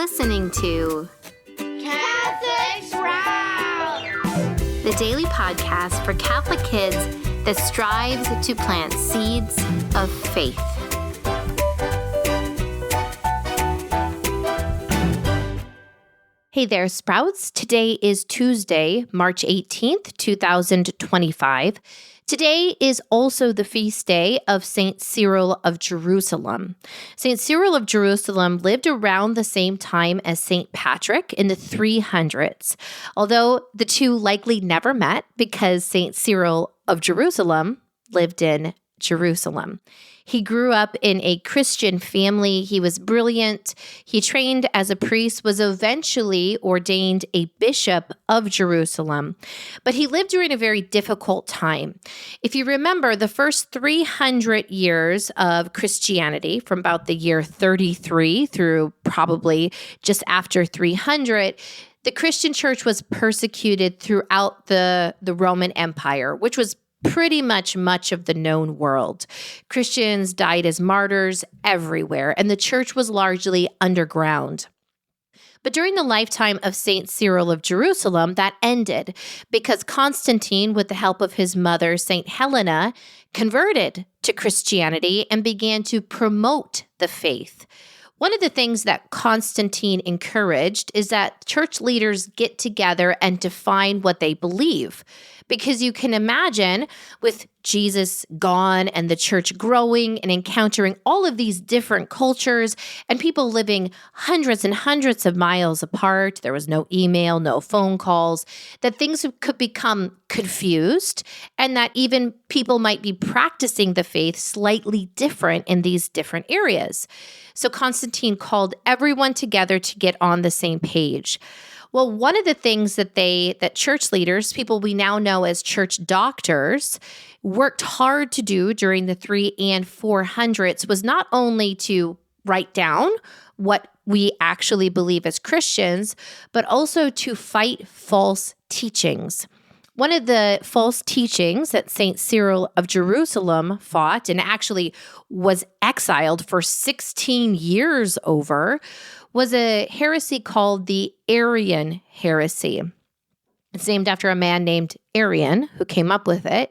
listening to Catholic Sprout, the daily podcast for Catholic kids that strives to plant seeds of faith. Hey there, Sprouts. Today is Tuesday, March 18th, 2025. Today is also the feast day of St. Cyril of Jerusalem. St. Cyril of Jerusalem lived around the same time as St. Patrick in the 300s, although the two likely never met because St. Cyril of Jerusalem lived in Jerusalem. He grew up in a Christian family. He was brilliant. He trained as a priest, was eventually ordained a bishop of Jerusalem. But he lived during a very difficult time. If you remember, the first 300 years of Christianity, from about the year 33 through probably just after 300, the Christian church was persecuted throughout the Roman Empire, which was pretty much of the known world. Christians died as martyrs everywhere, and the church was largely underground. But during the lifetime of St. Cyril of Jerusalem, that ended because Constantine, with the help of his mother, St. Helena, converted to Christianity and began to promote the faith. One of the things that Constantine encouraged is that church leaders get together and define what they believe. Because you can imagine with Jesus gone and the church growing and encountering all of these different cultures and people living hundreds and hundreds of miles apart, there was no email, no phone calls, that things could become confused and that even people might be practicing the faith slightly different in these different areas. So Constantine called everyone together to get on the same page. Well, one of the things that church leaders, people we now know as church doctors, worked hard to do during the 300s and 400s was not only to write down what we actually believe as Christians, but also to fight false teachings. One of the false teachings that St. Cyril of Jerusalem fought and actually was exiled for 16 years over was a heresy called the Arian heresy. It's named after a man named Arian who came up with it.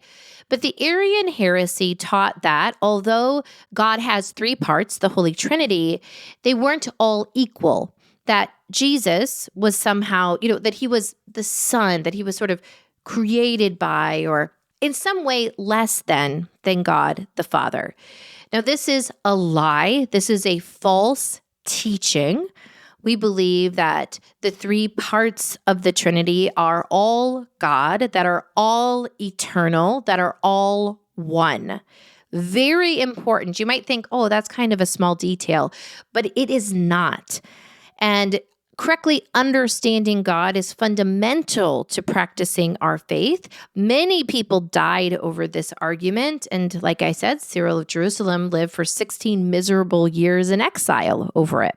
But the Arian heresy taught that although God has three parts, the Holy Trinity, they weren't all equal. That Jesus was somehow, that he was the Son, that he was sort of created by or in some way less than God the Father. Now, this is a lie. This is a false teaching. We believe that the three parts of the Trinity are all God, that are all eternal, that are all one. Very important. You might think, oh, that's kind of a small detail, but it is not. And correctly understanding God is fundamental to practicing our faith. Many people died over this argument. And like I said, Cyril of Jerusalem lived for 16 miserable years in exile over it.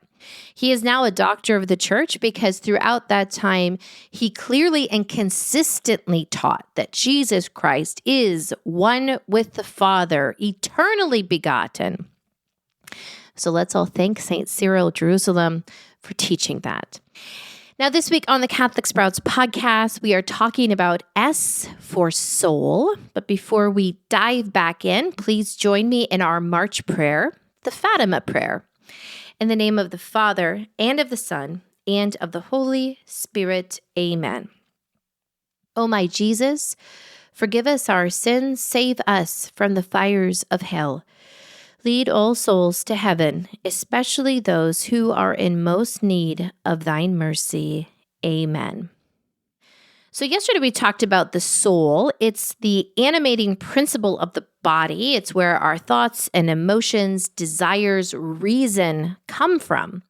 He is now a doctor of the church because throughout that time, he clearly and consistently taught that Jesus Christ is one with the Father, eternally begotten. So let's all thank St. Cyril of Jerusalem for teaching that. Now, this week on the Catholic Sprouts podcast, we are talking about S for soul. But before we dive back in, please join me in our March prayer, the Fatima prayer. In the name of the Father, and of the Son, and of the Holy Spirit. Amen. O my Jesus, forgive us our sins, save us from the fires of hell. Lead all souls to heaven, especially those who are in most need of thine mercy. Amen. So yesterday we talked about the soul. It's the animating principle of the body. It's where our thoughts and emotions, desires, reason come from.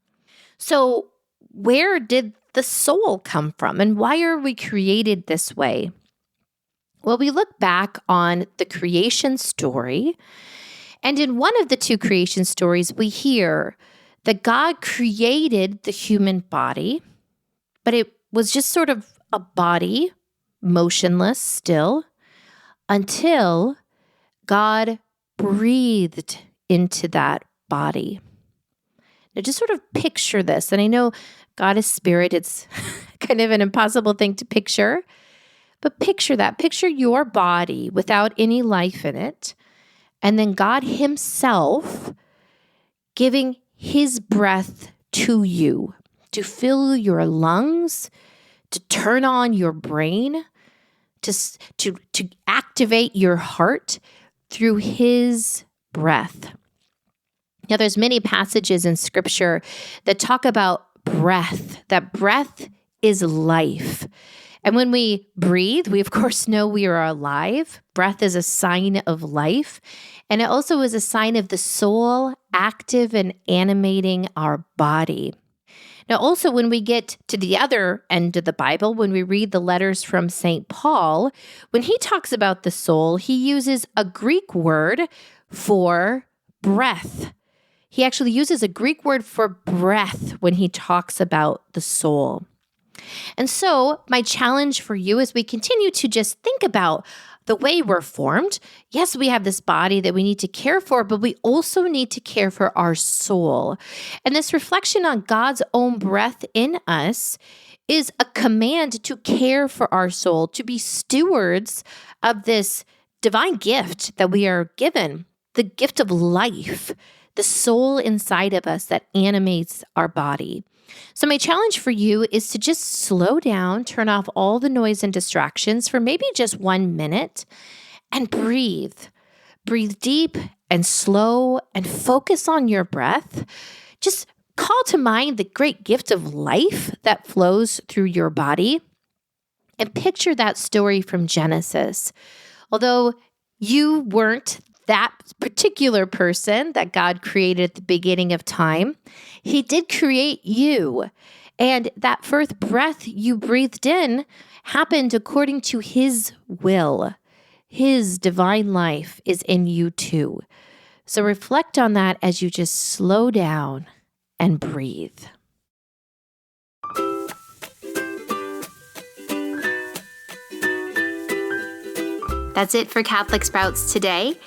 So where did the soul come from and why are we created this way? Well, we look back on the creation story, and in one of the two creation stories, we hear that God created the human body, but it was just sort of a body, motionless still, until God breathed into that body. Now, just sort of picture this. And I know God is spirit. It's kind of an impossible thing to picture. But picture that. Picture your body without any life in it. And then God himself giving his breath to you to fill your lungs, to turn on your brain, to activate your heart through his breath. Now, there's many passages in scripture that talk about breath, that breath is life. And when we breathe, we of course know we are alive. Breath is a sign of life. And it also is a sign of the soul active and animating our body. Now, also, when we get to the other end of the Bible, when we read the letters from St. Paul, when he talks about the soul, he uses a Greek word for breath. He actually uses a Greek word for breath when he talks about the soul. And so my challenge for you as we continue to just think about the way we're formed, yes, we have this body that we need to care for, but we also need to care for our soul. And this reflection on God's own breath in us is a command to care for our soul, to be stewards of this divine gift that we are given, the gift of life, the soul inside of us that animates our body. So my challenge for you is to just slow down, turn off all the noise and distractions for maybe just 1 minute and breathe. Breathe deep and slow and focus on your breath. Just call to mind the great gift of life that flows through your body and picture that story from Genesis. Although you weren't that particular person that God created at the beginning of time, he did create you. And that first breath you breathed in happened according to his will. His divine life is in you too. So reflect on that as you just slow down and breathe. That's it for Catholic Sprouts today.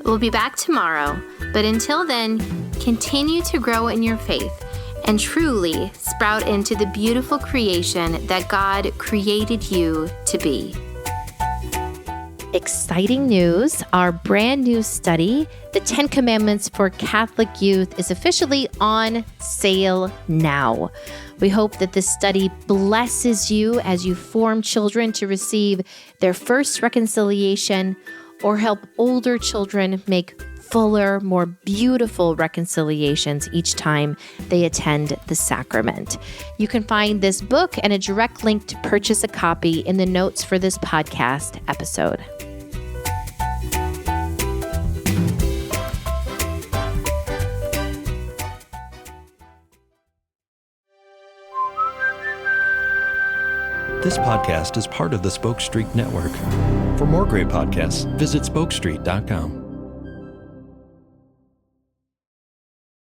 We'll be back tomorrow, but until then, continue to grow in your faith and truly sprout into the beautiful creation that God created you to be. Exciting news! Our brand new study, The 10 Commandments for Catholic Youth, is officially on sale now. We hope that this study blesses you as you form children to receive their first reconciliation or help older children make fuller, more beautiful reconciliations each time they attend the sacrament. You can find this book and a direct link to purchase a copy in the notes for this podcast episode. This podcast is part of the Spoke Street Network. For more great podcasts, visit spokestreet.com.